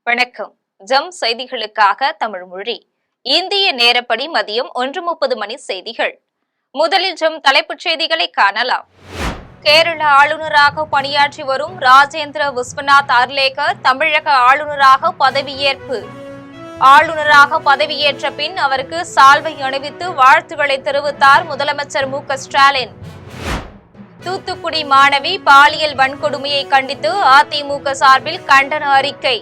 வணக்கம். ஜம் செய்திகளுக்காக தமிழ் மொழி. இந்திய நேரப்படி மதியம் 1:30 மணி செய்திகள். முதலில் ஜம் தலைப்புச் செய்திகளை காணலாம். கேரள ஆளுநராக பணியாற்றி வரும் ராஜேந்திர விஸ்வநாத் அர்லேக்கர் தமிழக ஆளுநராக பதவியேற்பு. ஆளுநராக பதவியேற்ற பின் அவருக்கு சால்வை அணிவித்து வாழ்த்துக்களை தெரிவித்தார் முதலமைச்சர் மு.க.ஸ்டாலின். தூத்துக்குடி மாணவி பாலியல் வன்கொடுமையை கண்டித்து அதிமுக சார்பில் கண்டன அறிக்கை.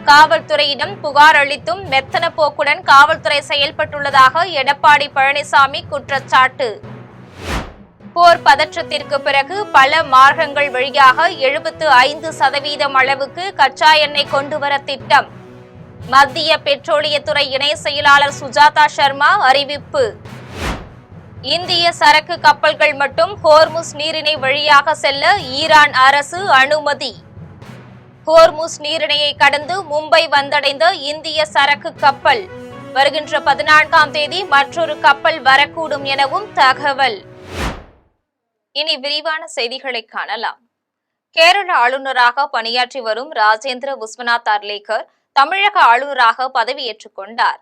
காவல்துறையிடம் புகார் அளித்தும் மெத்தன போக்குடன் காவல்துறை செயல்பட்டுள்ளதாக எடப்பாடி பழனிசாமி குற்றச்சாட்டு. போர் பதற்றத்திற்கு பிறகு பல மார்க்கங்கள் வழியாக 75% அளவுக்கு கச்சா எண்ணெய் கொண்டுவர திட்டம். மத்திய பெட்ரோலியத்துறை இணை செயலாளர் சுஜாதா சர்மா அறிவிப்பு. இந்திய சரக்கு கப்பல்கள் மட்டும் ஹோர்முஸ் நீரிணை வழியாக செல்ல ஈரான் அரசு அனுமதி. ஹோர்முஸ் நீரிணையை கடந்து மும்பை வந்தடைந்த இந்திய சரக்கு கப்பல். வருகின்ற 14ஆம் தேதி மற்றொரு கப்பல் வரக்கூடும் எனவும் தகவல். இனி விரிவான செய்திகளை காணலாம். கேரள ஆளுநராக பணியாற்றி வரும் ராஜேந்திர விஸ்வநாத் அர்லேக்கர் தமிழக ஆளுநராக பதவியேற்றுக் கொண்டார்.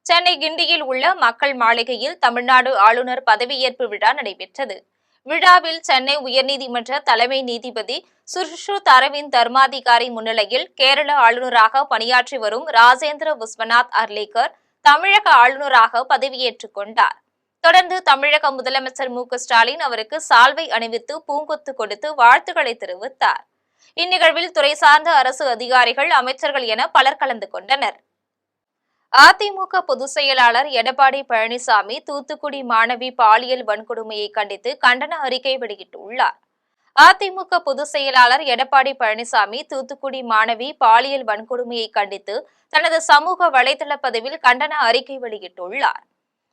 சென்னை கிண்டியில் உள்ள மக்கள் மாளிகையில் தமிழ்நாடு ஆளுநர் பதவியேற்பு விழா நடைபெற்றது. விழாவில் சென்னை உயர்நீதிமன்ற தலைமை நீதிபதி சுஷ்ருத் அரவிந்த் தர்மாதிகாரி முன்னிலையில் கேரள ஆளுநராக பணியாற்றி வரும் ராஜேந்திர விஸ்வநாத் அர்லேக்கர் தமிழக ஆளுநராக பதவியேற்றுக் கொண்டார். தொடர்ந்து தமிழக முதலமைச்சர் மு.க.ஸ்டாலின் அவருக்கு சால்வை அணிவித்து பூங்கொத்து கொடுத்து வாழ்த்துக்களை தெரிவித்தார். இந்நிகழ்வில் துறை சார்ந்த அரசு அதிகாரிகள், அமைச்சர்கள் என பலர் கலந்து கொண்டனர். அதிமுக பொதுச் செயலாளர் எடப்பாடி பழனிசாமி தூத்துக்குடி மாணவி பாலியல் வன்கொடுமையை கண்டித்து கண்டன அறிக்கை வெளியிட்டுள்ளார். அதிமுக பொதுச் செயலாளர் எடப்பாடி பழனிசாமி தூத்துக்குடி மாணவி பாலியல் வன்கொடுமையை கண்டித்து தனது சமூக வலைதள பதிவில் கண்டன அறிக்கை வெளியிட்டுள்ளார்.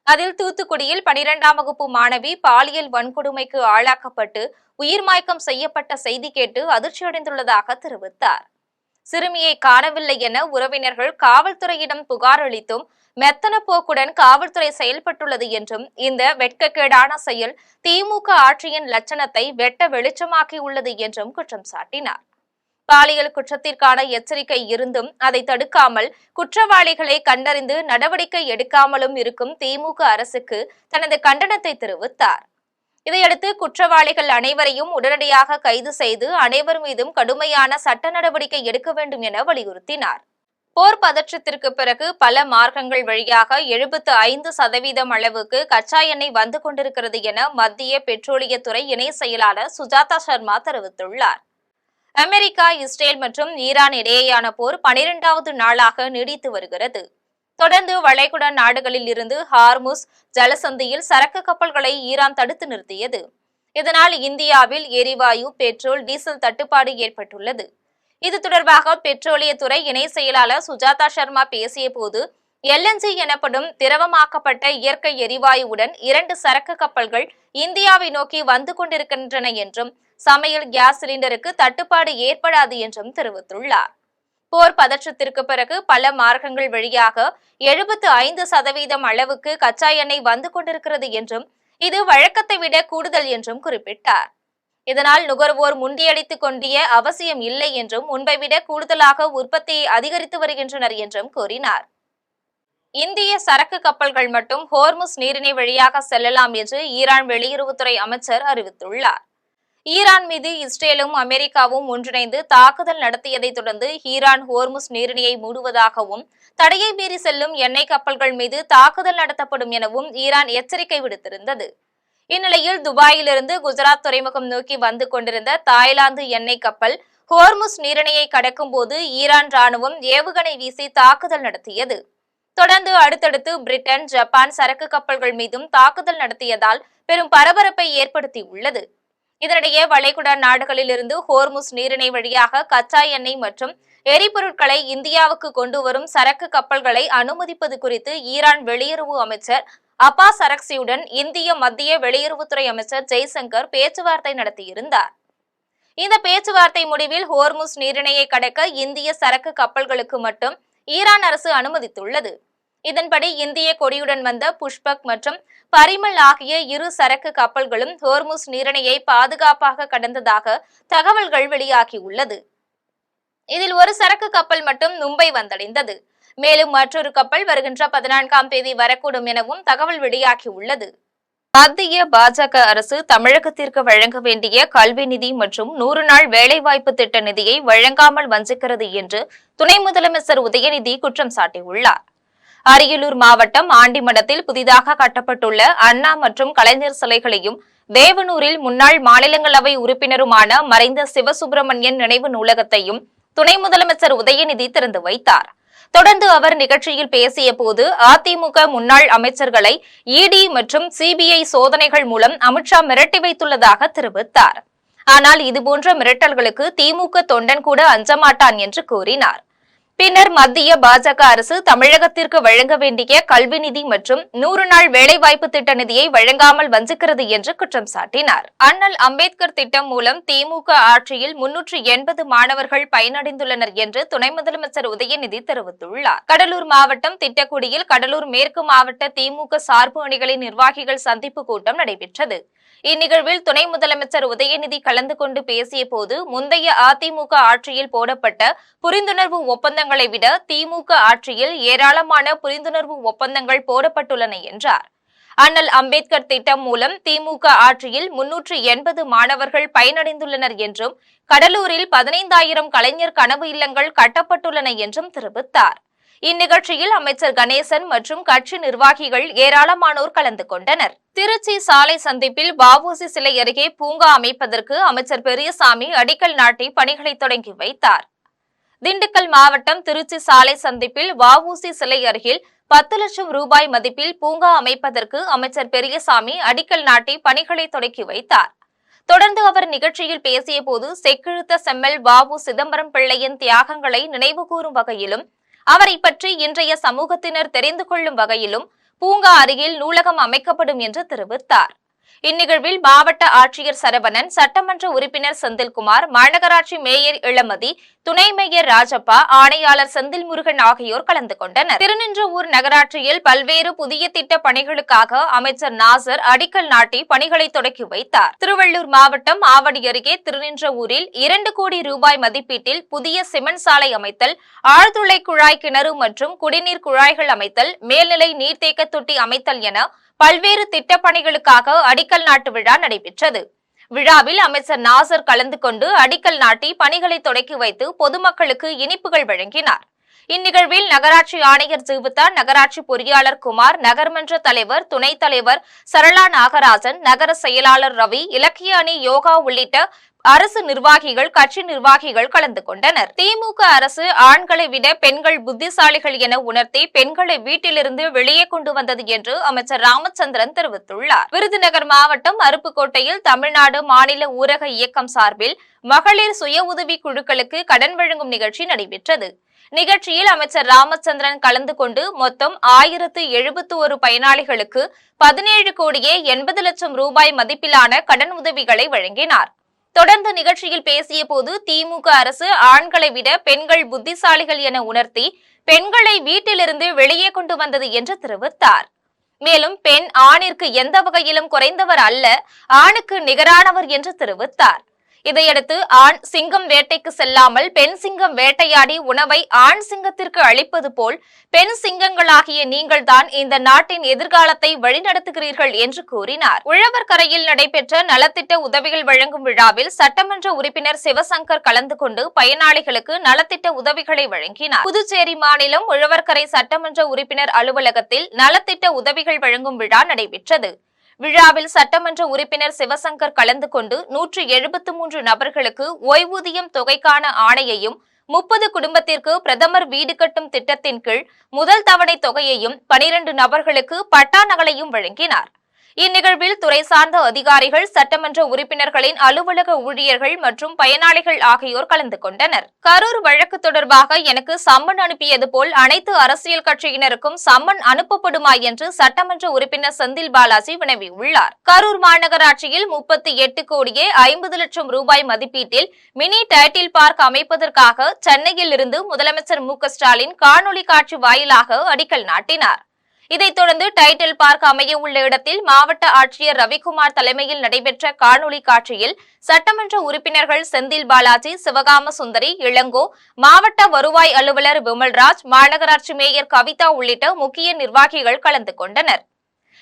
அதில் தூத்துக்குடியில் 12ஆம் வகுப்பு மாணவி பாலியல் வன்கொடுமைக்கு ஆளாக்கப்பட்டு உயிர்மாய்க்கம் செய்யப்பட்ட செய்தி கேட்டு அதிர்ச்சியடைந்துள்ளதாக தெரிவித்தார். சிறுமியை காணவில்லை என உறவினர்கள் காவல்துறையிடம் புகார் அளித்தும் மெத்தன போக்குடன் காவல்துறை செயல்பட்டுள்ளது என்றும், இந்த வெட்கக்கேடான செயல் திமுக ஆட்சியின் லட்சணத்தை வெட்ட வெளிச்சமாக்கியுள்ளது என்றும் குற்றம் சாட்டினார். பாலியல் குற்றத்திற்கான எச்சரிக்கை இருந்தும் அதை தடுக்காமல் குற்றவாளிகளை கண்டறிந்து நடவடிக்கை எடுக்காமலும் இருக்கும் திமுக அரசுக்கு தனது கண்டனத்தை தெரிவித்தார். இதையடுத்து குற்றவாளிகள் அனைவரையும் உடனடியாக கைது செய்து அனைவர் மீதும் கடுமையான சட்ட நடவடிக்கை எடுக்க வேண்டும் என வலியுறுத்தினார். போர் பதற்றத்திற்கு பிறகு பல மார்க்கங்கள் வழியாக 75% அளவுக்கு கச்சா எண்ணெய் வந்து கொண்டிருக்கிறது என மத்திய பெட்ரோலியத்துறை இணை செயலாளர் சுஜாதா சர்மா தெரிவித்துள்ளார். அமெரிக்கா, இஸ்ரேல் மற்றும் ஈரான் இடையேயான போர் 12வது நாளாக நீடித்து வருகிறது. தொடர்ந்து வளைகுடா நாடுகளில் இருந்து ஹார்முஸ் ஜலசந்தியில் சரக்கு கப்பல்களை ஈரான் தடுத்து நிறுத்தியது. இதனால் இந்தியாவில் எரிவாயு, பெட்ரோல், டீசல் தட்டுப்பாடு ஏற்பட்டுள்ளது. இது தொடர்பாக பெட்ரோலியத்துறை இணை செயலாளர் சுஜாதா சர்மா பேசிய போது, LNG எனப்படும் திரவமாக்கப்பட்ட இயற்கை எரிவாயுவுடன் 2 சரக்கு கப்பல்கள் இந்தியாவை நோக்கி வந்து கொண்டிருக்கின்றன என்றும், சமையல் கேஸ் சிலிண்டருக்கு தட்டுப்பாடு ஏற்படாது என்றும் தெரிவித்துள்ளார். போர் பதற்றத்திற்கு பிறகு பல மார்க்கங்கள் வழியாக 75% அளவுக்கு கச்சா எண்ணெய் வந்து கொண்டிருக்கிறது என்றும், இது வழக்கத்தை விட கூடுதல் என்றும் குறிப்பிட்டார். இதனால் நுகர்வோர் முண்டியடித்துக் கொண்டிய அவசியம் இல்லை என்றும், முன்பை விட கூடுதலாக உற்பத்தியை அதிகரித்து வருகின்றனர் என்றும் கூறினார். இந்திய சரக்கு கப்பல்கள் மட்டும் ஹோர்முஸ் நீரிணை வழியாக செல்லலாம் என்று ஈரான் வெளியுறவுத்துறை அமைச்சர் அறிவித்துள்ளார். ஈரான் மீது இஸ்ரேலும் அமெரிக்காவும் ஒன்றிணைந்து தாக்குதல் நடத்தியதை தொடர்ந்து ஈரான் ஹோர்முஸ் நீரிணையை மூடுவதாகவும், தடையை மீறி செல்லும் எண்ணெய் கப்பல்கள் மீது தாக்குதல் நடத்தப்படும் எனவும் ஈரான் எச்சரிக்கை விடுத்திருந்தது. இந்நிலையில் துபாயிலிருந்து குஜராத் துறைமுகம் நோக்கி வந்து கொண்டிருந்த தாய்லாந்து எண்ணெய் கப்பல் ஹோர்முஸ் நீரிணையை கடக்கும் போது ஈரான் ராணுவம் ஏவுகணை வீசி தாக்குதல் நடத்தியது. தொடர்ந்து அடுத்தடுத்து பிரிட்டன், ஜப்பான் சரக்கு கப்பல்கள் மீதும் தாக்குதல் நடத்தியதால் பெரும் பரபரப்பை ஏற்படுத்தியுள்ளது. இதனிடையே வளைகுடா நாடுகளில் இருந்து ஹோர்முஸ் நீரிணை வழியாக கச்சா எண்ணெய் மற்றும் எரிபொருட்களை இந்தியாவுக்கு கொண்டு வரும் சரக்கு கப்பல்களை அனுமதிப்பது குறித்து ஈரான் வெளியுறவு அமைச்சர் அப்பாஸ் அரக்சியுடன் இந்திய மத்திய வெளியுறவுத்துறை அமைச்சர் ஜெய்சங்கர் பேச்சுவார்த்தை நடத்தியிருந்தார். இந்த பேச்சுவார்த்தை முடிவில் ஹோர்முஸ் நீரிணையை கடக்க இந்திய சரக்கு கப்பல்களுக்கு மட்டும் ஈரான் அரசு அனுமதித்துள்ளது. இதன்படி இந்திய கொடியுடன் வந்த புஷ்பக் மற்றும் பரிமல் ஆகிய 2 சரக்கு கப்பல்களும் ஹோர்முஸ் நீரிணையை பாதுகாப்பாக கடந்ததாக தகவல்கள் வெளியாகியுள்ளது. இதில் ஒரு சரக்கு கப்பல் மட்டும் மும்பை வந்தடைந்தது. மேலும் மற்றொரு கப்பல் வருகின்ற 14ஆம் தேதி வரக்கூடும் எனவும் தகவல் வெளியாகியுள்ளது. மத்திய பாஜக அரசு தமிழகத்திற்கு வழங்க வேண்டிய கல்வி நிதி மற்றும் 100 நாள் வேலைவாய்ப்பு திட்ட நிதியை வழங்காமல் வஞ்சிக்கிறது என்று துணை முதலமைச்சர் உதயநிதி குற்றம் சாட்டியுள்ளார். அரியலூர் மாவட்டம் ஆண்டிமடத்தில் புதிதாக கட்டப்பட்டுள்ள அண்ணா மற்றும் கலைஞர் சிலைகளையும், தேவனூரில் முன்னாள் மாநிலங்களவை உறுப்பினருமான மறைந்த சிவசுப்பிரமணியன் நினைவு நூலகத்தையும் துணை முதலமைச்சர் உதயநிதி திறந்து வைத்தார். தொடர்ந்து அவர் நிகழ்ச்சியில் பேசிய போது, அதிமுக முன்னாள் அமைச்சர்களை இடி மற்றும் சிபிஐ சோதனைகள் மூலம் அமித்ஷா மிரட்டி வைத்துள்ளதாக தெரிவித்தார். ஆனால் இதுபோன்ற மிரட்டல்களுக்கு திமுக தொண்டன் கூட அஞ்சமாட்டான் என்று கூறினார். பின்னர் மத்திய பாஜக அரசு தமிழகத்திற்கு வழங்க வேண்டிய கல்வி நிதி மற்றும் 100 நாள் வேலைவாய்ப்பு திட்ட நிதியை வழங்காமல் வஞ்சிக்கிறது என்று குற்றம் சாட்டினார். அண்ணல் அம்பேத்கர் திட்டம் மூலம் திமுக ஆட்சியில் 380 மாணவர்கள் பயனடைந்துள்ளனர் என்று துணை முதலமைச்சர் உதயநிதி தெரிவித்துள்ளார். கடலூர் மாவட்டம் திட்டக்குடியில் கடலூர் மேற்கு மாவட்ட திமுக சார்பு அணிகளின் நிர்வாகிகள் சந்திப்பு கூட்டம் நடைபெற்றது. இந்நிகழ்வில் துணை முதலமைச்சர் உதயநிதி கலந்து கொண்டு பேசிய போது, முந்தைய அதிமுக ஆட்சியில் போடப்பட்ட புரிந்துணர்வு ஒப்பந்தங்களை விட திமுக ஆட்சியில் ஏராளமான புரிந்துணர்வு ஒப்பந்தங்கள் போடப்பட்டுள்ளன என்றார். அண்ணல் அம்பேத்கர் திட்டம் மூலம் திமுக ஆட்சியில் 380 மாணவர்கள் பயனடைந்துள்ளனர் என்றும், கடலூரில் 15,000 கலைஞர் கனவு இல்லங்கள் கட்டப்பட்டுள்ளன என்றும் தெரிவித்தார். இந்நிகழ்ச்சியில் அமைச்சர் கணேசன் மற்றும் கட்சி நிர்வாகிகள் ஏராளமானோர் கலந்து கொண்டனர். திருச்சி சாலை சந்திப்பில் வ.உ.சி. சிலை அருகே பூங்கா அமைப்பதற்கு அமைச்சர் பெரியசாமி அடிக்கல் நாட்டி பணிகளை தொடங்கி வைத்தார். திண்டுக்கல் மாவட்டம் திருச்சி சாலை சந்திப்பில் வ.உ.சி. சிலை அருகில் 10 லட்சம் ரூபாய் மதிப்பில் பூங்கா அமைப்பதற்கு அமைச்சர் பெரியசாமி அடிக்கல் நாட்டி பணிகளை தொடங்கி வைத்தார். தொடர்ந்து அவர் நிகழ்ச்சியில் பேசிய போது, செக்கிழுத்த செம்மல் வ.உ. சிதம்பரம் பிள்ளையின் தியாகங்களை நினைவுகூரும் வகையிலும், அவரை பற்றி இன்றைய சமூகத்தினர் தெரிந்து கொள்ளும் வகையிலும் பூங்கா அருகில் நூலகம் அமைக்கப்படும் என்று தெரிவித்தார். இந்நிகழ்வில் மாவட்ட ஆட்சியர் சரவணன், சட்டமன்ற உறுப்பினர் செந்தில்குமார், மாநகராட்சி மேயர் இளமதி, துணை மேயர் ராஜப்பா, ஆணையாளர் செந்தில் முருகன் ஆகியோர் கலந்து கொண்டனர். திருநின்றவூர் நகராட்சியில் பல்வேறு புதிய திட்ட பணிகளுக்காக அமைச்சர் நாசர் அடிக்கல் நாட்டி பணிகளை தொடக்கி வைத்தார். திருவள்ளூர் மாவட்டம் ஆவடி அருகே திருநின்றவூரில் 2 கோடி ரூபாய் மதிப்பீட்டில் புதிய சிமெண்ட் சாலை அமைத்தல், ஆழ்துளை குழாய் கிணறு மற்றும் குடிநீர் குழாய்கள் அமைத்தல், மேல்நிலை நீர்த்தேக்க தொட்டி அமைத்தல் என பல்வேறு திட்டப்பணிகளுக்காக அடிக்கல் நாட்டு விழா நடைபெற்றது. விழாவில் அமைச்சர் நாசர் கலந்து கொண்டு அடிக்கல் நாட்டி பணிகளை தொடக்கி வைத்து பொதுமக்களுக்கு இனிப்புகள் வழங்கினார். இந்நிகழ்வில் நகராட்சி ஆணையர் ஜீவிதா, நகராட்சி பொறியாளர் குமார், நகர்மன்ற தலைவர், துணைத் தலைவர் சரளா நாகராஜன், நகர செயலாளர் ரவி, இலக்கிய அணி யோகா உள்ளிட்ட அரசு நிர்வாகிகள், கட்சி நிர்வாகிகள் கலந்து கொண்டனர். திமுக அரசு ஆண்களை விட பெண்கள் புத்திசாலிகள் என உணர்த்தி பெண்களை வீட்டிலிருந்து வெளியே கொண்டு வந்தது என்று அமைச்சர் ராமச்சந்திரன் தெரிவித்துள்ளார். விருதுநகர் மாவட்டம் அருப்புக்கோட்டையில் தமிழ்நாடு மாநில ஊரக இயக்கம் சார்பில் மகளிர் சுய உதவி குழுக்களுக்கு கடன் வழங்கும் நிகழ்ச்சி நடைபெற்றது. நிகழ்ச்சியில் அமைச்சர் ராமச்சந்திரன் கலந்து கொண்டு மொத்தம் 1071 பயனாளிகளுக்கு 17 கோடியே 80 லட்சம் ரூபாய் மதிப்பிலான கடன் உதவிகளை வழங்கினார். தொடர்ந்து நிகழ்ச்சியில் பேசிய போது, திமுக அரசு ஆண்களை விட பெண்கள் புத்திசாலிகள் என உணர்த்தி பெண்களை வீட்டிலிருந்து வெளியே கொண்டு வந்தது என்று தெரிவித்தார். மேலும் பெண் ஆணிற்கு எந்த வகையிலும் குறைந்தவர் அல்ல, ஆணுக்கு நிகரானவர் என்று தெரிவித்தார். இதையடுத்து ஆண் சிங்கம் வேட்டைக்கு செல்லாமல் பெண் சிங்கம் வேட்டையாடி உணவை ஆண் சிங்கத்திற்கு அளிப்பது போல் பெண் சிங்கங்களாகிய நீங்கள்தான் இந்த நாட்டின் எதிர்காலத்தை வழிநடத்துகிறீர்கள் என்று கூறினார். உழவர்கரையில் நடைபெற்ற நலத்திட்ட உதவிகள் வழங்கும் விழாவில் சட்டமன்ற உறுப்பினர் சிவசங்கர் கலந்து கொண்டு பயனாளிகளுக்கு நலத்திட்ட உதவிகளை வழங்கினார். புதுச்சேரி மாநிலம் உழவர்கரை சட்டமன்ற உறுப்பினர் அலுவலகத்தில் நலத்திட்ட உதவிகள் வழங்கும் விழா நடைபெற்றது. விழாவில் சட்டமன்ற உறுப்பினர் சிவசங்கர் கலந்து கொண்டு 173 நபர்களுக்கு ஓய்வூதியம் தொகைக்கான ஆணையையும், 30 குடும்பத்திற்கு பிரதமர் வீடு கட்டும் திட்டத்தின் கீழ் முதல் தவணை தொகையையும், 12 நபர்களுக்கு பட்டா நகலையும் வழங்கினார். இந்நிகழ்வில் துறை சார்ந்த அதிகாரிகள், சட்டமன்ற உறுப்பினர்களின் அலுவலக ஊழியர்கள் மற்றும் பயனாளிகள் ஆகியோர் கலந்து கொண்டனர். கரூர் வழக்கு தொடர்பாக எனக்கு சம்மன் அனுப்பியது போல் அனைத்து அரசியல் கட்சியினருக்கும் சம்மன் அனுப்பப்படுமா என்று சட்டமன்ற உறுப்பினர் செந்தில் பாலாஜி வினவியுள்ளார். கரூர் மாநகராட்சியில் 38 கோடியே 50 லட்சம் ரூபாய் மதிப்பீட்டில் மினி டைட்டில் பார்க் அமைப்பதற்காக சென்னையில் இருந்து முதலமைச்சர் மு.க. ஸ்டாலின் காணொலி காட்சி வாயிலாக அடிக்கல் நாட்டினார். இதைத் தொடர்ந்து டைட்டில் பார்க் அமைய உள்ள இடத்தில் மாவட்ட ஆட்சியர் ரவிக்குமார் தலைமையில் நடைபெற்ற காணொலி காட்சியில் சட்டமன்ற உறுப்பினர்கள் செந்தில் பாலாஜி, சிவகாம சுந்தரி, இளங்கோ, மாவட்ட வருவாய் அலுவலர் விமல்ராஜ், மாநகராட்சி மேயர் கவிதா உள்ளிட்ட முக்கிய நிர்வாகிகள் கலந்து கொண்டனர்.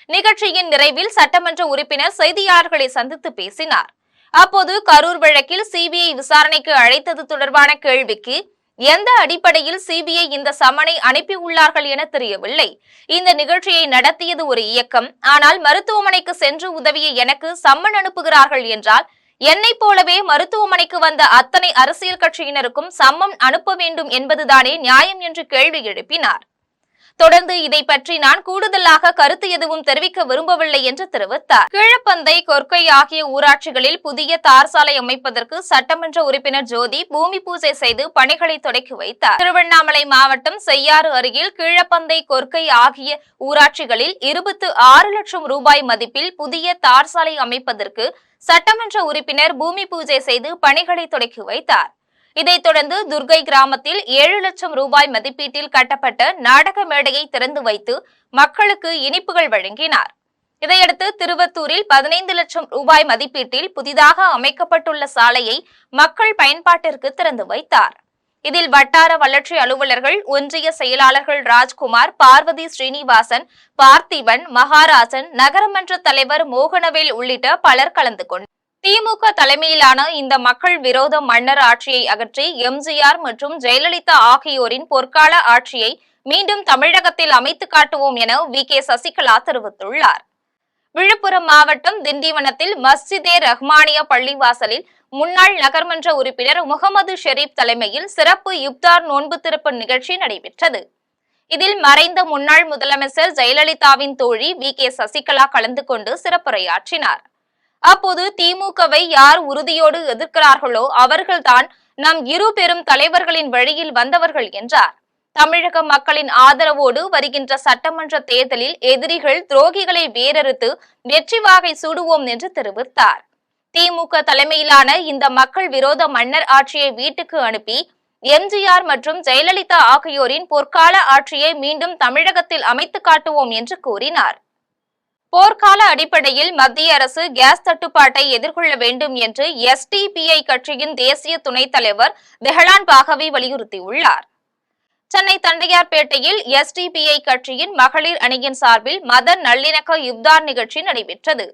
நிகழ்ச்சியின் நிறைவில் சட்டமன்ற உறுப்பினர் செய்தியாளர்களை சந்தித்து பேசினார். அப்போது கரூர் வழக்கில் சிபிஐ விசாரணைக்கு அழைத்தது தொடர்பான கேள்விக்கு எந்த அடிப்படையில் சிபிஐ இந்த சம்மனை அனுப்பியுள்ளார்கள் என தெரியவில்லை. இந்த நிகழ்ச்சியை நடத்தியது ஒரு இயக்கம். ஆனால் மருத்துவமனைக்கு சென்று உதவிய எனக்கு சம்மன் அனுப்புகிறார்கள் என்றால் என்னை போலவே மருத்துவமனைக்கு வந்த அத்தனை அரசியல் கட்சியினருக்கும் சம்மன் அனுப்ப வேண்டும் என்பதுதானே நியாயம் என்று கேள்வி எழுப்பினார். தொடர்ந்து இதை பற்றி நான் கூடுதலாக கருத்து எதுவும் தெரிவிக்க விரும்பவில்லை என்று தெரிவித்தார். கீழப்பந்தை, கொர்க்கை ஆகிய ஊராட்சிகளில் புதிய தார் சாலை அமைப்பதற்கு சட்டமன்ற உறுப்பினர் ஜோதி பூமி பூஜை செய்து பணிகளை தொடக்கி வைத்தார். திருவண்ணாமலை மாவட்டம் செய்யாறு அருகில் கீழப்பந்தை, கொர்க்கை ஆகிய ஊராட்சிகளில் 26 லட்சம் ரூபாய் மதிப்பில் புதிய தார் சாலை அமைப்பதற்கு சட்டமன்ற உறுப்பினர் பூமி பூஜை செய்து பணிகளை தொடக்கி வைத்தார். இதைத் தொடர்ந்து துர்கை கிராமத்தில் 7 லட்சம் ரூபாய் மதிப்பீட்டில் கட்டப்பட்ட நாடக மேடையை திறந்து வைத்து மக்களுக்கு இனிப்புகள் வழங்கினார். இதையடுத்து திருவத்தூரில் 15 லட்சம் ரூபாய் மதிப்பீட்டில் புதிதாக அமைக்கப்பட்டுள்ள சாலையை மக்கள் பயன்பாட்டிற்கு திறந்து வைத்தார். இதில் வட்டார வளர்ச்சி அலுவலர்கள், ஒன்றிய செயலாளர்கள் ராஜ்குமார், பார்வதி, ஸ்ரீனிவாசன், பார்த்திபன், மகாராஜன், நகரமன்ற தலைவர் மோகனவேல் உள்ளிட்ட பலர் கலந்து கொண்டனர். திமுக தலைமையிலான இந்த மக்கள் விரோத மன்னர் ஆட்சியை அகற்றி எம்ஜிஆர் மற்றும் ஜெயலலிதா ஆகியோரின் பொற்கால ஆட்சியை மீண்டும் தமிழகத்தில் அமைத்து காட்டுவோம் என வி.கே. சசிகலா தெரிவித்துள்ளார். விழுப்புரம் மாவட்டம் திண்டிவனத்தில் மஸ்ஜிதே ரஹ்மானியா பள்ளிவாசலில் முன்னாள் நகர்மன்ற உறுப்பினர் முகமது ஷெரீப் தலைமையில் சிறப்பு இப்தார் நோன்பு திறப்பு நிகழ்ச்சி நடைபெற்றது. இதில் மறைந்த முன்னாள் முதலமைச்சர் ஜெயலலிதாவின் தோழி வி.கே. சசிகலா கலந்து கொண்டு சிறப்புரையாற்றினார். அப்போது திமுகவை யார் உறுதியோடு எதிர்க்கிறார்களோ அவர்கள்தான் நம் இரு பெரும் தலைவர்களின் வழியில் வந்தவர்கள் என்றார். தமிழக மக்களின் ஆதரவோடு வருகின்ற சட்டமன்ற தேர்தலில் எதிரிகள், துரோகிகளை வேரறுத்து வெற்றி வாகை சூடுவோம் என்று தெரிவித்தார். திமுக தலைமையிலான இந்த மக்கள் விரோத மன்னர் ஆட்சியை வீட்டுக்கு அனுப்பி எம்ஜிஆர் மற்றும் ஜெயலலிதா ஆகியோரின் பொற்கால ஆட்சியை மீண்டும் தமிழகத்தில் அமைத்து காட்டுவோம் என்று கூறினார். போர்க்கால அடிப்படையில் மத்திய அரசு கேஸ் தட்டுப்பாட்டை எதிர்கொள்ள வேண்டும் என்று எஸ்டிபிஐ கட்சியின் தேசிய துணைத் தலைவர் தெஹலான் பாகவி வலியுறுத்தியுள்ளார். சென்னை தண்டையார்பேட்டையில் எஸ்டிபிஐ கட்சியின் மகளிர் அணியின் சார்பில் மத நல்லிணக்க இப்தார் நிகழ்ச்சி நடைபெற்றது.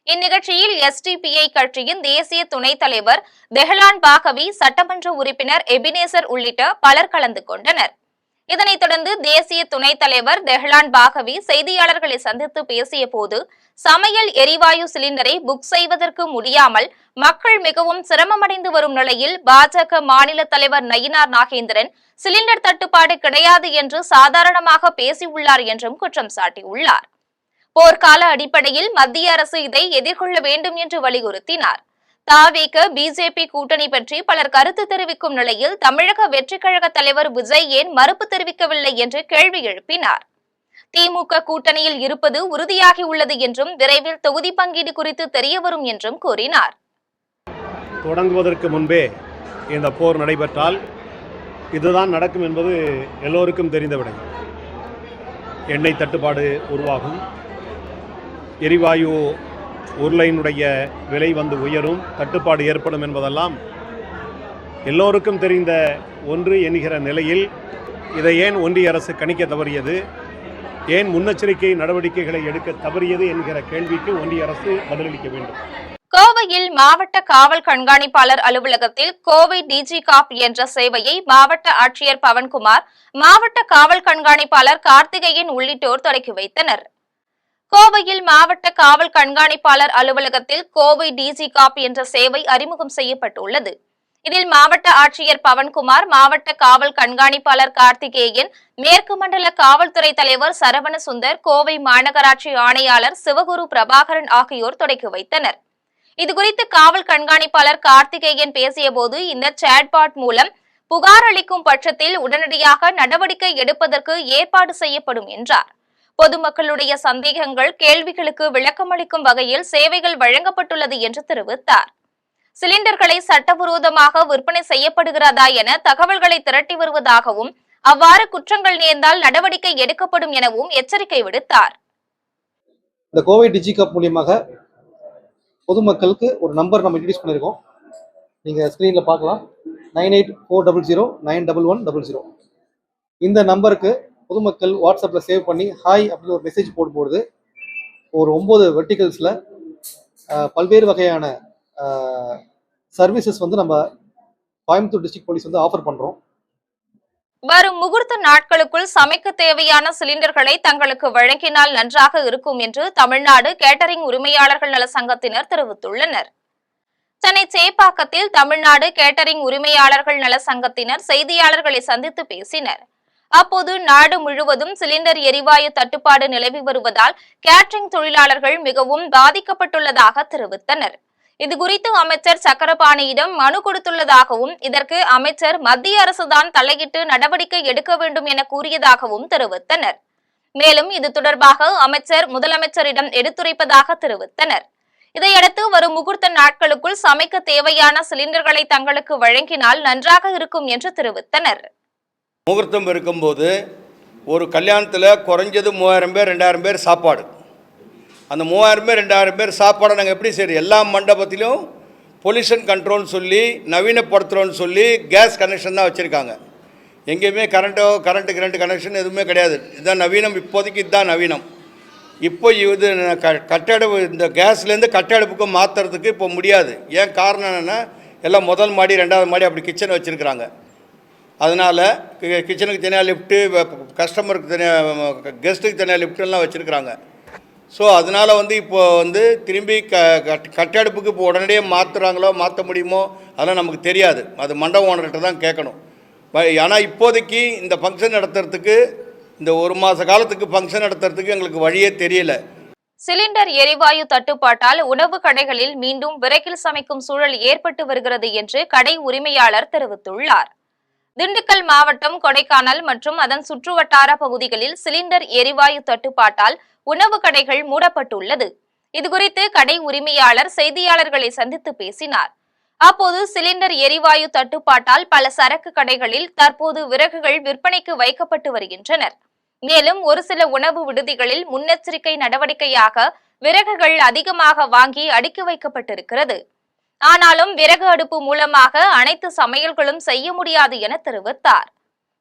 இந்நிகழ்ச்சியில் எஸ்டிபிஐ கட்சியின் தேசிய துணைத் தலைவர் தெஹலான் பாகவி, சட்டமன்ற உறுப்பினர் எபினேசர் உள்ளிட்ட பலர் கலந்து கொண்டனர். இதனைத் தொடர்ந்து தேசிய துணைத் தலைவர் தெஹலான் பாகவி செய்தியாளர்களை சந்தித்து பேசிய போது, சமையல் எரிவாயு சிலிண்டரை புக் செய்வதற்கு முடியாமல் மக்கள் மிகவும் சிரமமடைந்து வரும் நிலையில் பாஜக மாநில தலைவர் நயினார் நாகேந்திரன் சிலிண்டர் தட்டுப்பாடு கிடையாது என்று சாதாரணமாக பேசியுள்ளார் என்றும் குற்றம் சாட்டியுள்ளார். போர்க்கால அடிப்படையில் மத்திய அரசு இதை எதிர்கொள்ள வேண்டும் என்று வலியுறுத்தினார். தாவேக பிஜேபி கூட்டணி பற்றி பலர் கருத்து தெரிவிக்கும் நிலையில் தமிழக வெற்றிக் கழக தலைவர் விஜய் ஏன் மறுப்பு தெரிவிக்கவில்லை என்று கேள்வி எழுப்பினார். திமுக கூட்டணியில் இருப்பது உறுதியாகி உள்ளது என்றும் விரைவில் தொகுதி பங்கீடு குறித்து தெரியவரும் என்றும் கூறினார். தொடங்குவதற்கு முன்பே இந்த போர் நடைபெற்றால் இதுதான் நடக்கும் என்பது எல்லோருக்கும் தெரிந்த விடயம். எண்ணெய் தட்டுப்பாடு உருவாகும், எரிவாயு உருளையினுடைய விலை வந்து உயரும், தட்டுப்பாடு ஏற்படும் என்பதெல்லாம் எல்லோருக்கும் தெரிந்த ஒன்று என்கிற நிலையில் இதை ஏன் ஒன்றிய அரசு கணிக்க தவறியது, ஏன் முன்னெச்சரிக்கை நடவடிக்கைகளை எடுக்க தவறியது என்கிற கேள்விக்கு ஒன்றிய அரசு பதிலளிக்க வேண்டும். கோவையில் மாவட்ட காவல் கண்காணிப்பாளர் அலுவலகத்தில் கோவை டிஜி காப் என்ற சேவையை மாவட்ட ஆட்சியர் பவன்குமார், மாவட்ட காவல் கண்காணிப்பாளர் கார்த்திகேயன் உள்ளிட்டோர் தொடக்கி வைத்தனர். கோவையில் மாவட்ட காவல் கண்காணிப்பாளர் அலுவலகத்தில் கோவை டிஜி காப் என்ற சேவை அறிமுகம் செய்யப்பட்டுள்ளது. இதில் மாவட்ட ஆட்சியர் பவன்குமார், மாவட்ட காவல் கண்காணிப்பாளர் கார்த்திகேயன், மேற்கு மண்டல காவல்துறை தலைவர் சரவண சுந்தர், கோவை மாநகராட்சி ஆணையாளர் சிவகுரு பிரபாகரன் ஆகியோர் தொடக்கி வைத்தனர். இதுகுறித்து காவல் கண்காணிப்பாளர் கார்த்திகேயன் பேசியபோது, இந்த சேட்பாட் மூலம் புகார் அளிக்கும் பட்சத்தில் உடனடியாக நடவடிக்கை எடுப்பதற்கு ஏற்பாடு செய்யப்படும் என்றார். பொதுமக்களுடைய சந்தேகங்கள், கேள்விகளுக்கு விளக்கமளிக்கும் வகையில் சேவைகள் வழங்கப்பட்டுள்ளது என்று தெரிவித்தார். சிலிண்டர்களை சட்டவிரோதமாக விற்பனை செய்யப்படுகிறதா என தகவல்களை திரட்டி வருவதாகவும், அவ்வாறு குற்றங்கள் நேர்ந்தால் நடவடிக்கை எடுக்கப்படும் எனவும் எச்சரிக்கை விடுத்தார். இந்த கோவை டிஜிகப் மூலியமாக பொதுமக்களுக்கு ஒரு நம்பர் நம்ம இன்ட்ரடியூஸ் பண்ணியிருக்கோம். நீங்கள் ஸ்க்ரீனில் பார்க்கலாம். 9840091100. இந்த நம்பருக்கு பொதுமக்கள் வாட்ஸ்அப்பில் சேவ் பண்ணி ஹாய் அப்படின்னு ஒரு மெசேஜ் போடும்போது ஒரு 9 வெர்டிகல்ஸில் பல்வேறு வகையான சர்வீசஸ் வந்து நம்ம கோயம்புத்தூர் டிஸ்ட்ரிக்ட் போலீஸ் வந்து ஆஃபர் பண்ணுறோம். வரும் முகூர்த்த நாட்களுக்குள் சமைக்க தேவையான சிலிண்டர்களை தங்களுக்கு வழங்கினால் நன்றாக இருக்கும் என்று தமிழ்நாடு கேட்டரிங் உரிமையாளர்கள் நல சங்கத்தினர் தெரிவித்துள்ளனர். சென்னை சேப்பாக்கத்தில் தமிழ்நாடு கேட்டரிங் உரிமையாளர்கள் நல சங்கத்தினர் செய்தியாளர்களை சந்தித்து பேசினர். அப்போது நாடு முழுவதும் சிலிண்டர் எரிவாயு தட்டுப்பாடு நிலவி வருவதால் கேட்டரிங் தொழிலாளர்கள் மிகவும் பாதிக்கப்பட்டுள்ளதாக தெரிவித்தனர். இதுகுறித்து அமைச்சர் சக்கரபாணியிடம் மனு கொடுத்துள்ளதாகவும் இதற்கு அமைச்சர் மத்திய அரசுதான் தலையிட்டு நடவடிக்கை எடுக்க வேண்டும் என கூறியதாகவும் தெரிவித்தனர். மேலும் இது தொடர்பாக அமைச்சர் முதலமைச்சரிடம் எடுத்துரைப்பதாக தெரிவித்தனர். இதையடுத்து வரும் முகூர்த்த நாட்களுக்குள் சமைக்க தேவையான சிலிண்டர்களை தங்களுக்கு வழங்கினால் நன்றாக இருக்கும் என்று தெரிவித்தனர். முகூர்த்தம் இருக்கும்போது ஒரு கல்யாணத்தில் குறைஞ்சது 3000 பேர் 2000 பேர் சாப்பாடு. அந்த 3000 பேர் 2000 பேர் சாப்பாடை நாங்கள் எப்படி சரி எல்லா மண்டபத்திலும் பொல்யூஷன் கண்ட்ரோல்னு சொல்லி நவீனப்படுத்துகிறோன்னு சொல்லி கேஸ் கனெக்ஷன் தான் வச்சுருக்காங்க. எங்கேயுமே கரண்ட் கனெக்ஷன் எதுவுமே கிடையாது. இதுதான் நவீனம். இப்போதைக்கு இதுதான் நவீனம். இப்போ இது கட்டடப்பு இந்த கேஸ்லேருந்து கட்டடுப்புக்கு மாற்றுறதுக்கு இப்போ முடியாது. ஏன் காரணம் என்னென்னா எல்லாம் முதல் மாடி 2வது மாடி அப்படி கிச்சன் வச்சுருக்குறாங்க. அதனால் கிச்சனுக்கு தனியாக லிஃப்ட்டு, கஸ்டமருக்கு தனியாக, கெஸ்ட்டுக்கு தனியாக லிஃப்ட்டெல்லாம் வச்சுருக்குறாங்க. ஸோ அதனால் வந்து இப்போ வந்து திரும்பி கட்டடுப்புக்கு இப்போ உடனடியாக மாற்றுறாங்களோ மாற்ற முடியுமோ அதெல்லாம் நமக்கு தெரியாது. அது மண்டபம் ஓனர்கிட்ட தான் கேட்கணும். ஆனால் இப்போதைக்கு இந்த ஃபங்க்ஷன் நடத்துறதுக்கு இந்த 1 மாத காலத்துக்கு ஃபங்க்ஷன் நடத்துறதுக்கு எங்களுக்கு வழியே தெரியல. சிலிண்டர் எரிவாயு தட்டுப்பாட்டால் உணவு கடைகளில் மீண்டும் விறகில் சமைக்கும் சூழல் ஏற்பட்டு வருகிறது என்று கடை உரிமையாளர் தெரிவித்துள்ளார். திண்டுக்கல் மாவட்டம் கொடைக்கானல் மற்றும் அதன் சுற்றுவட்டார பகுதிகளில் சிலிண்டர் எரிவாயு தட்டுப்பாட்டால் உணவு கடைகள் மூடப்பட்டுள்ளது. இதுகுறித்து கடை உரிமையாளர் செய்தியாளர்களை சந்தித்து பேசினார். அப்போது சிலிண்டர் எரிவாயு தட்டுப்பாட்டால் பல சரக்கு கடைகளில் தற்போது விறகுகள் விற்பனைக்கு வைக்கப்பட்டு வருகின்றனர். மேலும் ஒரு சில உணவு விடுதிகளில் முன்னெச்சரிக்கை நடவடிக்கையாக விறகுகள் அதிகமாக வாங்கி அடுக்கி வைக்கப்பட்டிருக்கிறது. ஆனாலும் விறகு அடுப்பு மூலமாக அனைத்து சமையல்களும் செய்ய முடியாது என தெரிவித்தார்.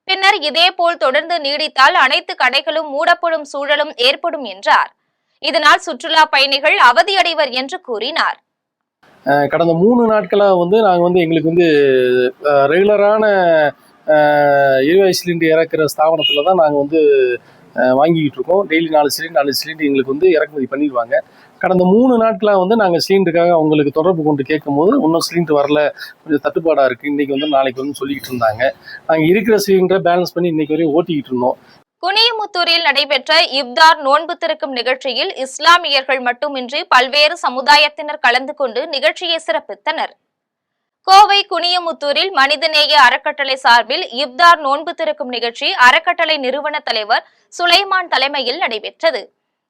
பின்னர் இதேபோல் தொடர்ந்து நீடித்தால் அனைத்து கடைகளும் மூடப்படும் சூழலும் ஏற்படும் என்றார். இதனால் சுற்றுலா பயணிகள் அவதியடைவர் என்று கூறினார். கடந்த 3 நாட்களாக வந்து நாங்கள் எங்களுக்கு ரெகுலரான எரிவாயு சிலிண்டர் இறக்குற ஸ்தாபனத்தில் தான் நாங்கள் வாங்கிக்கிட்டு இருக்கோம். டெய்லி 4 சிலிண்டர் எங்களுக்கு இறக்குமதி பண்ணிடுவாங்க. கடந்த 3 நாட்களாக நாங்கள் சிலிண்டருக்காக அவங்களுக்கு தொடர்பு கொண்டு கேட்கும்போது இன்னும் சிலிண்டர் வரல, கொஞ்சம் தட்டுப்பாடாக இருக்குது, இன்றைக்கி நாளைக்கு சொல்லிக்கிட்டு இருந்தாங்க. நாங்கள் இருக்கிற சிலிண்டரை பேலன்ஸ் பண்ணி இன்றைக்கி வரையும் ஓட்டிக்கிட்டு இருந்தோம். குனியமுத்தூரில் நடைபெற்ற இப்தார் நோன்பு திறக்கும் நிகழ்ச்சியில் இஸ்லாமியர்கள் மட்டுமின்றி பல்வேறு சமுதாயத்தினர் கலந்து கொண்டு நிகழ்ச்சியை சிறப்பித்தனர். கோவை குனியமுத்தூரில் மனிதநேய அறக்கட்டளை சார்பில் இப்தார் நோன்பு திறக்கும் நிகழ்ச்சி அறக்கட்டளை நிறுவன தலைவர் சுலைமான் தலைமையில் நடைபெற்றது.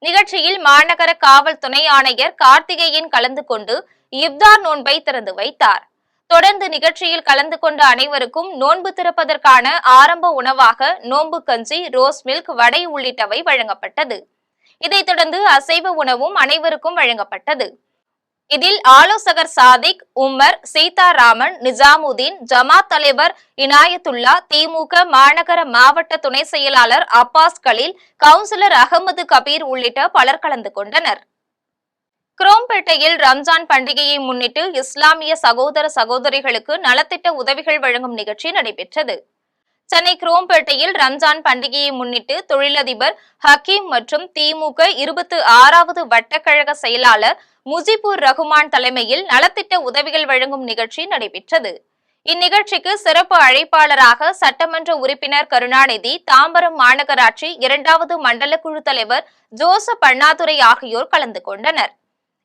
நிகழ்ச்சியில் மாநகர காவல் துணை ஆணையர் கார்த்திகேயன் கலந்து கொண்டு இப்தார் நோன்பை திறந்து வைத்தார். தொடர்ந்து நிகழ்ச்சியில் கலந்து கொண்ட அனைவருக்கும் நோன்பு திறப்பதற்கான ஆரம்ப உணவாக நோன்பு கஞ்சி, ரோஸ் மில்க், வடை உள்ளிட்டவை வழங்கப்பட்டது. இதைத் தொடர்ந்து அசைவ உணவும் அனைவருக்கும் வழங்கப்பட்டது. இதில் ஆலோசகர் சாதிக், உம்மர், சீதாராமன், நிஜாமுதீன், ஜமாத் தலைவர் இனாயத்துல்லா, திமுக மாநகர மாவட்ட துணை செயலாளர் அப்பாஸ் கலீல், கவுன்சிலர் அகமது கபீர் உள்ளிட்ட பலர் கலந்து கொண்டனர். குரோம்பேட்டையில் ரம்ஜான் பண்டிகையை முன்னிட்டு இஸ்லாமிய சகோதர சகோதரிகளுக்கு நலத்திட்ட உதவிகள் வழங்கும் நிகழ்ச்சி நடைபெற்றது. சென்னை குரோம்பேட்டையில் ரம்ஜான் பண்டிகையை முன்னிட்டு தொழிலதிபர் ஹக்கீம் மற்றும் திமுக 26வது வட்டக்கழக செயலாளர் முஜிபுர் ரகுமான் தலைமையில் நலத்திட்ட உதவிகள் வழங்கும் நிகழ்ச்சி நடைபெற்றது. இந்நிகழ்ச்சிக்கு சிறப்பு அழைப்பாளராக சட்டமன்ற உறுப்பினர் கருணாநிதி, தாம்பரம் மாநகராட்சி 2வது மண்டல குழு தலைவர் ஜோசப் அண்ணாதுரை ஆகியோர் கலந்து கொண்டனர்.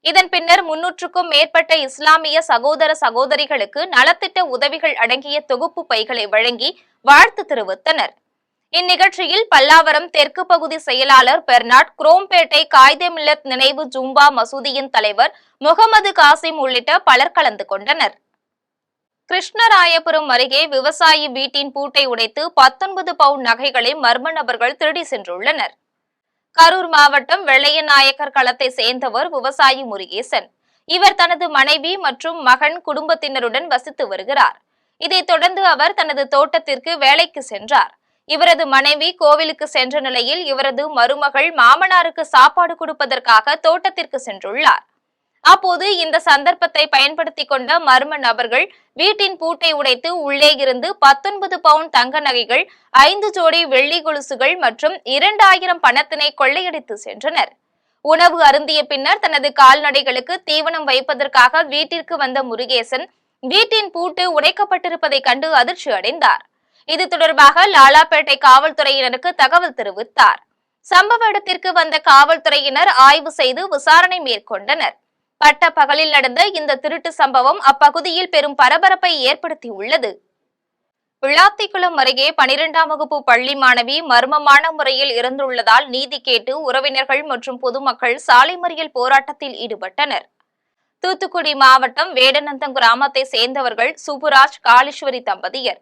இதன் பின்னர் 300க்கும் மேற்பட்ட இஸ்லாமிய சகோதர சகோதரிகளுக்கு நலத்திட்ட உதவிகள் அடங்கிய தொகுப்பு பைகளை வழங்கி வாழ்த்து தெரிவித்தனர். இந்நிகழ்ச்சியில் பல்லாவரம் தெற்கு பகுதி செயலாளர் பெர்னாட், குரோம்பேட்டை காயிதே மில்லத் நினைவு ஜும்பா மசூதியின் தலைவர் முகமது காசிம் உள்ளிட்ட பலர் கலந்து கொண்டனர். கிருஷ்ணராயபுரம் அருகே விவசாயி வீட்டின் பூட்டை உடைத்து 19 பவுன் நகைகளை மர்ம நபர்கள் திருடி சென்றுள்ளனர். கரூர் மாவட்டம் வெள்ளையநாயக்கர் களத்தை சேர்ந்தவர் விவசாயி முருகேசன். இவர் தனது மனைவி மற்றும் மகன் குடும்பத்தினருடன் வசித்து வருகிறார். இதைத் தொடர்ந்து அவர் தனது தோட்டத்திற்கு வேலைக்கு சென்றார். இவரது மனைவி கோவிலுக்கு சென்ற நிலையில் இவரது மருமகள் மாமனாருக்கு சாப்பாடு கொடுப்பதற்காக தோட்டத்திற்கு சென்றுள்ளார். அப்போது இந்த சந்தர்ப்பத்தை பயன்படுத்திக் கொண்ட மர்ம நபர்கள் வீட்டின் பூட்டை உடைத்து உள்ளே இருந்து 19 பவுன் தங்க நகைகள், 5 ஜோடி வெள்ளி கொலுசுகள் மற்றும் 2000 பணத்தினை கொள்ளையடித்து சென்றனர். உணவு அருந்திய பின்னர் தனது கால்நடைகளுக்கு தீவனம் வைப்பதற்காக வீட்டிற்கு வந்த முருகேசன் வீட்டின் பூட்டு உடைக்கப்பட்டிருப்பதை கண்டு அதிர்ச்சி அடைந்தார். இது தொடர்பாக லாலாப்பேட்டை காவல்துறையினருக்கு தகவல் தெரிவித்தார். சம்பவ இடத்திற்கு வந்த காவல்துறையினர் ஆய்வு செய்து விசாரணை மேற்கொண்டனர். பட்ட பகலில் நடந்த இந்த திருட்டு சம்பவம் அப்பகுதியில் பெரும் பரபரப்பை ஏற்படுத்தியுள்ளது. விளாத்திக்குளம் அருகே 12ஆம் வகுப்பு பள்ளி மாணவி மர்மமான முறையில் இறந்துள்ளதால் நீதி கேட்டு உறவினர்கள் மற்றும் பொதுமக்கள் சாலை மறியல் போராட்டத்தில் ஈடுபட்டனர். தூத்துக்குடி மாவட்டம் வேடநத்தம் கிராமத்தை சேர்ந்தவர்கள் சுப்புராஜ், காளீஸ்வரி தம்பதியர்.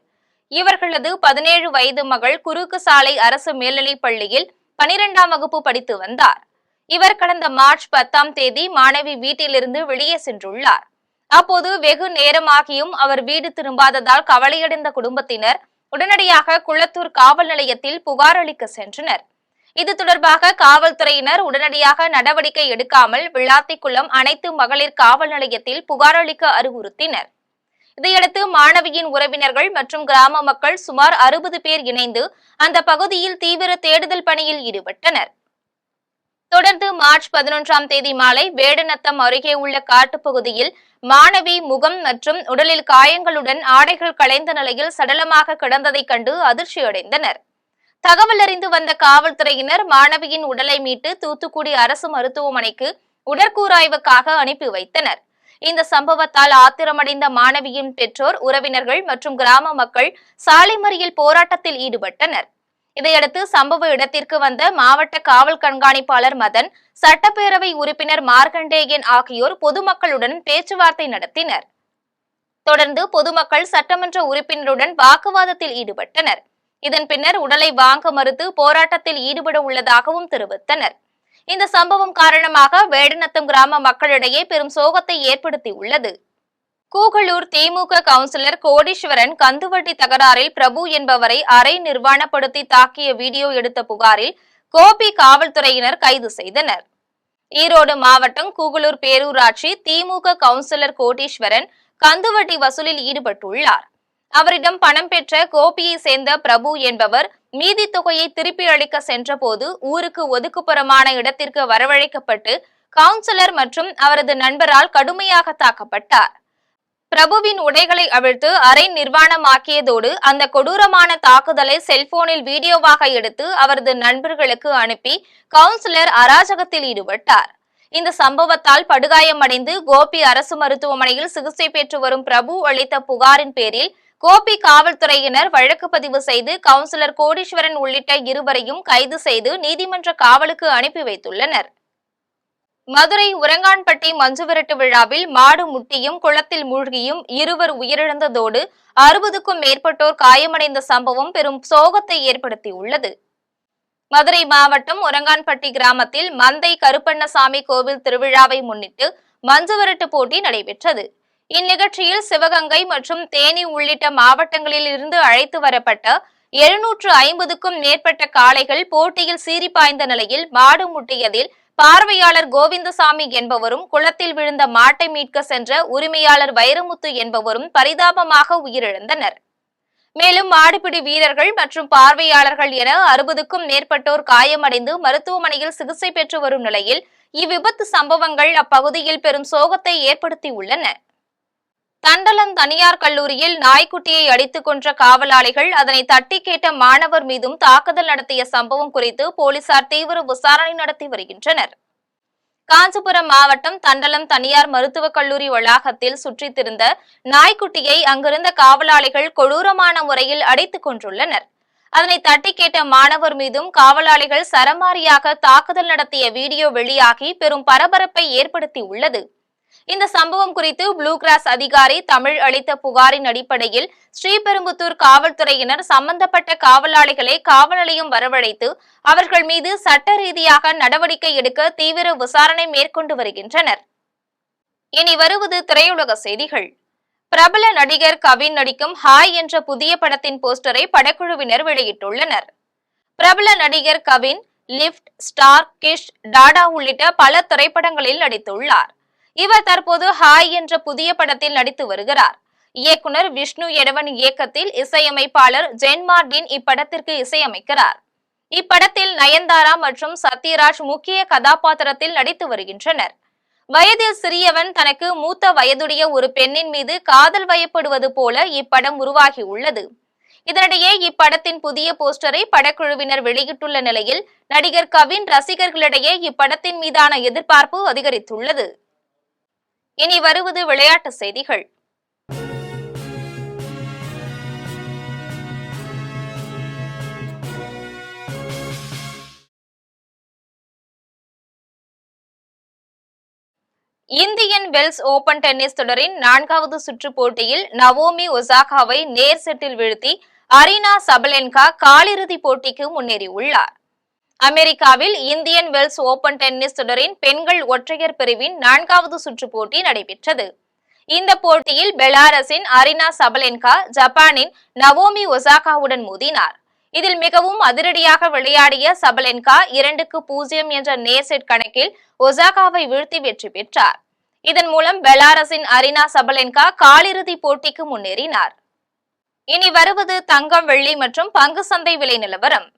இவர்களது 17 வயது மகள் குறுக்கு சாலை அரசு மேல்நிலைப் பள்ளியில் 12ஆம் வகுப்பு படித்து வந்தார். இவர் கடந்த மார்ச் 10ஆம் தேதி மாணவி வீட்டிலிருந்து வெளியே சென்றுள்ளார். அப்போது வெகு நேரமாகியும் அவர் வீடு திரும்பாததால் கவலையடைந்த குடும்பத்தினர் உடனடியாக குளத்தூர் காவல் நிலையத்தில் புகார் அளிக்க சென்றனர். இது தொடர்பாக காவல்துறையினர் உடனடியாக நடவடிக்கை எடுக்காமல் விளாத்திக்குளம் அனைத்து மகளிர் காவல் நிலையத்தில் புகார் அளிக்க அறிவுறுத்தினர். இதையடுத்து மாணவியின் உறவினர்கள் மற்றும் கிராம மக்கள் சுமார் 60 பேர் இணைந்து அந்த பகுதியில் தீவிர தேடுதல் பணியில் ஈடுபட்டனர். தொடர்ந்து மார்ச் 11ஆம் தேதி மாலை வேடநத்தம் அருகே உள்ள காட்டுப்பகுதியில் மாணவி முகம் மற்றும் உடலில் காயங்களுடன் ஆடைகள் களைந்த நிலையில் சடலமாக கிடந்ததை கண்டு அதிர்ச்சி அடைந்தனர். தகவல் அறிந்து வந்த காவல்துறையினர் மாணவியின் உடலை மீட்டு தூத்துக்குடி அரசு மருத்துவமனைக்கு உடற்கூராய்வுக்காக அனுப்பி வைத்தனர். இந்த சம்பவத்தால் ஆத்திரமடைந்த மாணவியின் பெற்றோர், உறவினர்கள் மற்றும் கிராம மக்கள் சாலை மறியல் போராட்டத்தில் ஈடுபட்டனர். இதையடுத்து சம்பவ இடத்திற்கு வந்த மாவட்ட காவல் கண்காணிப்பாளர் மதன், சட்டப்பேரவை உறுப்பினர் மார்கண்டேயன் ஆகியோர் பொதுமக்களுடன் பேச்சுவார்த்தை நடத்தினர். தொடர்ந்து பொதுமக்கள் சட்டமன்ற உறுப்பினருடன் வாக்குவாதத்தில் ஈடுபட்டனர். இதன் பின்னர் உடலை வாங்க மறுத்து போராட்டத்தில் ஈடுபட உள்ளதாகவும் தெரிவித்தனர். இந்த சம்பவம் காரணமாக வேடநத்தம் கிராம மக்களிடையே பெரும் சோகத்தை ஏற்படுத்தியுள்ளது. கூகலூர் திமுக கவுன்சிலர் கோடீஸ்வரன் கந்துவட்டி தகராறில் பிரபு என்பவரை அரை நிர்வாணப்படுத்தி தாக்கிய வீடியோ எடுத்த புகாரில் கோபி காவல்துறையினர் கைது செய்தனர். ஈரோடு மாவட்டம் கூகலூர் பேரூராட்சி திமுக கவுன்சிலர் கோடீஸ்வரன் கந்துவட்டி வசூலில் ஈடுபட்டுள்ளார். அவரிடம் பணம் பெற்ற கோபியை சேர்ந்த பிரபு என்பவர் மீதி தொகையை திருப்பி அளிக்க சென்றபோது ஊருக்கு ஒதுக்குப்புறமான இடத்திற்கு வரவழைக்கப்பட்டு கவுன்சிலர் மற்றும் அவரது நண்பரால் கடுமையாக தாக்கப்பட்டார். பிரபுவின் உடைகளை அவிழ்த்து அரை நிர்வாணமாக்கியதோடு அந்த கொடூரமான தாக்குதலை செல்போனில் வீடியோவாக எடுத்து அவரது நண்பர்களுக்கு அனுப்பி கவுன்சிலர் அராஜகத்தில் ஈடுபட்டார். இந்த சம்பவத்தால் படுகாயமடைந்து கோபி அரசு மருத்துவமனையில் சிகிச்சை பெற்று வரும் பிரபு அளித்த புகாரின் பேரில் கோபி காவல்துறையினர் வழக்கு பதிவு செய்து கவுன்சிலர் கோடீஸ்வரன் உள்ளிட்ட இருவரையும் கைது செய்து நீதிமன்ற காவலுக்கு அனுப்பி வைத்துள்ளனர். மதுரை உரங்கான்பட்டி மஞ்சுவிரட்டு விழாவில் மாடு முட்டியும் குளத்தில் மூழ்கியும் இருவர் உயிரிழந்ததோடு 60க்கும் மேற்பட்டோர் காயமடைந்த சம்பவம் பெரும் சோகத்தை ஏற்படுத்தியுள்ளது. மதுரை மாவட்டம் உரங்கான்பட்டி கிராமத்தில் மந்தை கருப்பண்ணசாமி கோவில் திருவிழாவை முன்னிட்டு மஞ்சுவிரட்டு போட்டி நடைபெற்றது. இந்நிகழ்ச்சியில் சிவகங்கை மற்றும் தேனி உள்ளிட்ட மாவட்டங்களில் இருந்து அழைத்து வரப்பட்ட 750க்கும் மேற்பட்ட காளைகள் போட்டியில் சீறி பாய்ந்த நிலையில் மாடு முட்டியதில் பார்வையாளர் கோவிந்தசாமி என்பவரும் குளத்தில் விழுந்த மாட்டை மீட்க சென்ற உரிமையாளர் வைரமுத்து என்பவரும் பரிதாபமாக உயிரிழந்தனர். மேலும் மாடுபிடி வீரர்கள் மற்றும் பார்வையாளர்கள் என 60க்கும் மேற்பட்டோர் காயமடைந்து மருத்துவமனையில் சிகிச்சை பெற்று வரும் நிலையில் இவ்விபத்து சம்பவங்கள் அப்பகுதியில் பெரும் சோகத்தை ஏற்படுத்தியுள்ளன. தண்டலம் தனியார் கல்லூரியில் நாய்க்குட்டியை அடித்துக் கொன்ற காவலாளிகள் அதனை தட்டி கேட்ட மாணவர் மீதும் தாக்குதல் நடத்திய சம்பவம் குறித்து போலீசார் தீவிர விசாரணை நடத்தி வருகின்றனர். காஞ்சிபுரம் மாவட்டம் தண்டலம் தனியார் மருத்துவக் கல்லூரி வளாகத்தில் சுற்றித் திரிந்த நாய்க்குட்டியை அங்கிருந்த காவலாளிகள் கொடூரமான முறையில் அடித்துக் கொன்றுள்ளனர். அதனை தட்டி கேட்ட மாணவர் மீதும் காவலாளிகள் சரமாரியாக தாக்குதல் நடத்திய வீடியோ வெளியாகி பெரும் பரபரப்பை ஏற்படுத்தியுள்ளது. இந்த சம்பவம் குறித்து ப்ளூ கிராஸ் அதிகாரி தமிழ் அளித்த புகாரின் அடிப்படையில் ஸ்ரீபெரும்புத்தூர் காவல்துறையினர் சம்பந்தப்பட்ட காவலாளிகளை காவல் நிலையம் வரவழைத்து அவர்கள் மீது சட்ட ரீதியாக நடவடிக்கை எடுக்க தீவிர விசாரணை மேற்கொண்டு வருகின்றனர். இனி வருவது திரையுலக செய்திகள். பிரபல நடிகர் கவின் நடிக்கும் ஹாய் என்ற புதிய படத்தின் போஸ்டரை படக்குழுவினர் வெளியிட்டுள்ளனர். பிரபல நடிகர் Kavin lift, star, Kish, Tata உள்ளிட்ட பல திரைப்படங்களில் நடித்துள்ளார். இவர் தற்போது ஹாய் என்ற புதிய படத்தில் நடித்து வருகிறார். இயக்குனர் விஷ்ணு எடவன் இயக்கத்தில் இசையமைப்பாளர் ஜென் மார்டின் இப்படத்திற்கு இசையமைக்கிறார். இப்படத்தில் நயன்தாரா மற்றும் சத்யராஜ் முக்கிய கதாபாத்திரத்தில் நடித்து வருகின்றனர். வயதில் சிறியவன் தனக்கு மூத்த வயதுடைய ஒரு பெண்ணின் மீது காதல் வயப்படுவது போல இப்படம் உருவாகியுள்ளது. இதனிடையே இப்படத்தின் புதிய போஸ்டரை படக்குழுவினர் வெளியிட்டுள்ள நிலையில் நடிகர் கவின் ரசிகர்களிடையே இப்படத்தின் மீதான எதிர்பார்ப்பு அதிகரித்துள்ளது. இனி வருவது விளையாட்டு செய்திகள். இந்தியன் வெல்ஸ் ஓபன் டென்னிஸ் தொடரின் 4வது சுற்று போட்டியில் நவோமி ஒசாகாவை நேர் செட்டில் வீழ்த்தி அரினா சபலென்கா காலிறுதி போட்டிக்கு முன்னேறியுள்ளார். அமெரிக்காவில் இந்தியன் வெல்ஸ் ஓபன் டென்னிஸ் தொடரின் பெண்கள் ஒற்றையர் பிரிவின் 4வது சுற்று போட்டி நடைபெற்றது. இந்த போட்டியில் பெலாரஸின் அரினா சபலென்கா ஜப்பானின் நவோமி ஒசாகாவுடன் மோதினார். இதில் மிகவும் அதிரடியாக விளையாடிய சபலென்கா 2-0 என்ற நேர் செட் கணக்கில் ஒசாகாவை வீழ்த்தி வெற்றி பெற்றார். இதன் மூலம் பெலாரஸின் அரினா சபலென்கா காலிறுதி போட்டிக்கு முன்னேறினார். இனி வருவது தங்கம், வெள்ளி மற்றும் பங்கு சந்தை விலை நிலவரம்.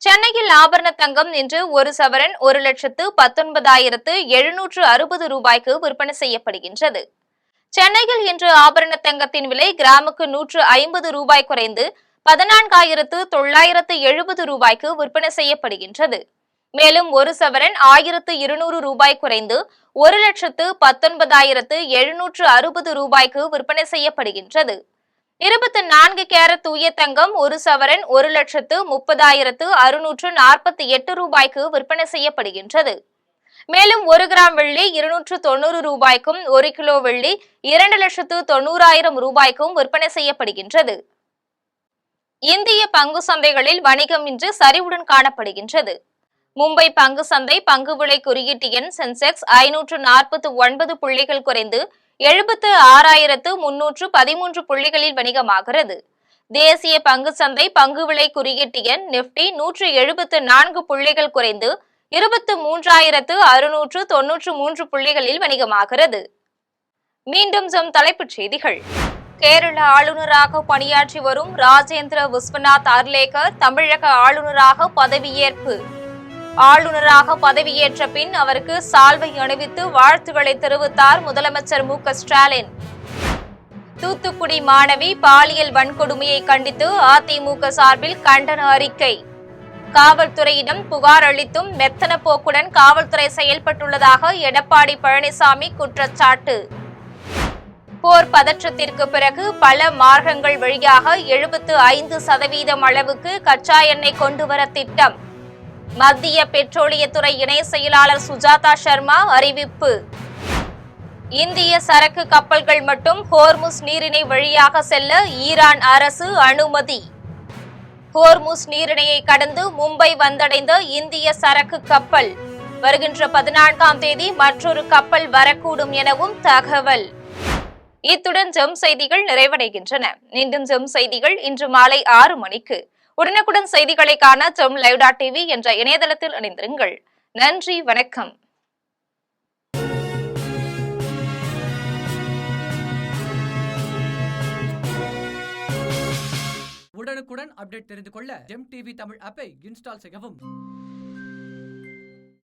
சென்னையில் ஆபரண தங்கம் இன்று ஒரு சவரன் 1,19,760 ரூபாய்க்கு விற்பனை செய்யப்படுகின்றது. சென்னையில் இன்று ஆபரண தங்கத்தின் விலை கிராமுக்கு 150 ரூபாய் குறைந்து 14,970 ரூபாய்க்கு விற்பனை செய்யப்படுகின்றது. மேலும் ஒரு சவரன் 1,200 ரூபாய் குறைந்து 1,19,760 ரூபாய்க்கு விற்பனை செய்யப்படுகின்றது. 24 கேரட் தூய தங்கம் ஒரு சவரன் 1,30,648 ரூபாய்க்கு விற்பனை செய்யப்படுகின்றது. மேலும் 1 கிராம் வெள்ளி 290 ரூபாய்க்கும் 1 கிலோ வெள்ளி 2,90,000 ரூபாய்க்கும் விற்பனை செய்யப்படுகின்றது. இந்திய பங்கு சந்தைகளில் வணிகம் இன்று சரிவுடன் காணப்படுகின்றது. மும்பை பங்கு சந்தை பங்கு விலை குறியீட்டு எண் சென்செக்ஸ் 549 புள்ளிகள் குறைந்து 76,313 புள்ளிகளில் வணிகமாகிறது. தேசிய பங்கு சந்தை பங்கு விலை குறியீட்டு எண் நிப்டி 174 புள்ளிகள் குறைந்து 23,693 புள்ளிகளில் வணிகமாகிறது. மீண்டும் தலைப்புச் செய்திகள். கேரள ஆளுநராக பணியாற்றி வரும் ராஜேந்திர விஸ்வநாத் அர்லேக்கர் தமிழக ஆளுநராக பதவியேற்பு. ஆளுநராக பதவியேற்ற பின் அவருக்கு சால்வை அணிவித்து வாழ்த்துக்களை தெரிவித்தார் முதலமைச்சர் மு.க.ஸ்டாலின். தூத்துக்குடி மாணவி பாலியல் வன்கொடுமையை கண்டித்து அதிமுக சார்பில் கண்டன அறிக்கை. காவல்துறையிடம் புகார் அளித்தும் மெத்தன போக்குடன் காவல்துறை செயல்பட்டுள்ளதாக எடப்பாடி பழனிசாமி குற்றச்சாட்டு. போர் பதற்றத்திற்கு பிறகு பல மார்க்கங்கள் வழியாக 75% அளவுக்கு கச்சா எண்ணெய் கொண்டுவர திட்டம். மத்திய பெட்ரோலியத்துறை இணை செயலாளர் சுஜாதா சர்மா அறிவிப்பு. இந்திய சரக்கு கப்பல்கள் மட்டும் ஹோர்முஸ் நீரிணை வழியாக செல்ல ஈரான் அரசு அனுமதி. ஹோர்முஸ் நீரிணையை கடந்து மும்பை வந்தடைந்த இந்திய சரக்கு கப்பல் வருகின்ற 14ஆம் தேதி மற்றொரு கப்பல் வரக்கூடும் எனவும் தகவல். இத்துடன் ஜெம் செய்திகள் நிறைவடைகின்றன. மீண்டும் ஜெம் செய்திகள் இன்று மாலை 6 மணிக்கு. உடனுக்குடன் செய்திகளை காண ஜெம் லைவ்.tv என்ற இணையதளத்தில் இணைந்திருங்கள். நன்றி, வணக்கம். உடனுக்குடன் அப்டேட் தெரிந்து கொள்ள ஜெம் டிவி தமிழ் ஆப்பை இன்ஸ்டால் செய்யவும்.